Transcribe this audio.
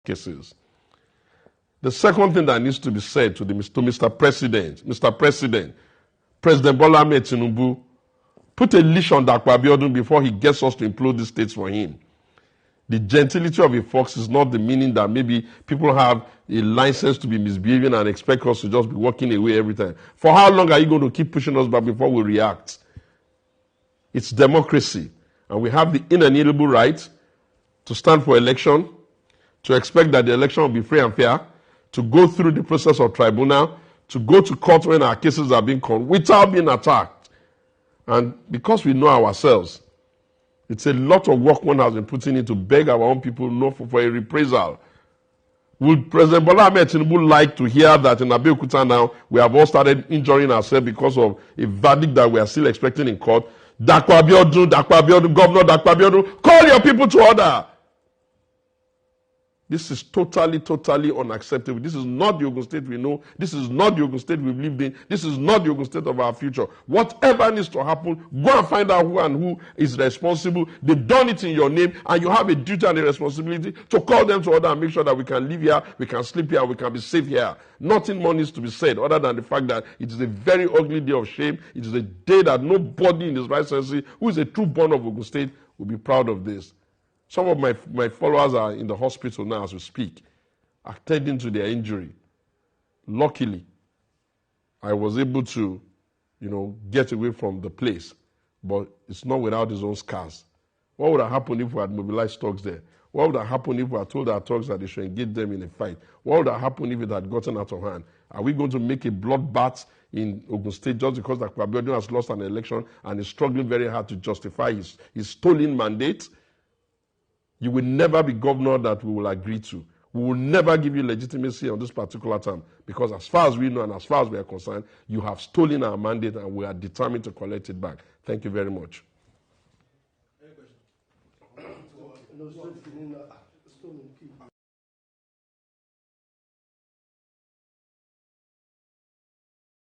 cases. The second thing that needs to be said to Mr. President, President Bola Ahmed Tinubu, put a leash on Dapo Abiodun before he gets us to implode the states for him. The gentility of a fox is not the meaning that maybe people have a license to be misbehaving and expect us to just be walking away every time. For how long are you going to keep pushing us back before we react? It's democracy, and we have the inalienable right to stand for election, to expect that the election will be free and fair, to go through the process of tribunal, to go to court when our cases are being called without being attacked. And because we know ourselves, it's a lot of work one has been putting in to beg our own people for a reprisal. Would President Bola Ahmed Tinubu like to hear that in Abeokuta now we have all started injuring ourselves because of a verdict that we are still expecting in court? Dapo Abiodun, Governor Dapo Abiodun, call your people to order. This is totally unacceptable. This is not the Ogun State we know. This is not the Ogun State we've lived in. This is not the Ogun State of our future. Whatever needs to happen, go and find out who is responsible. They've done it in your name, and you have a duty and a responsibility to call them to order and make sure that we can live here, we can sleep here, we can be safe here. Nothing more needs to be said other than the fact that it is a very ugly day of shame. It is a day that nobody in his right senses who is a true born of Ogun State will be proud of this. Some of my followers are in the hospital now as we speak, attending to their injury. Luckily, I was able to, get away from the place, but it's not without his own scars. What would have happened if we had mobilized thugs there? What would have happened if we had told our thugs that they should engage them in a fight? What would have happened if it had gotten out of hand? Are we going to make a bloodbath in Ogun State just because Dapo Abiodun has lost an election and is struggling very hard to justify his stolen mandate? You will never be governor that we will agree to. We will never give you legitimacy on this particular term because as far as we know and as far as we are concerned, you have stolen our mandate and we are determined to collect it back. Thank you very much. Any question?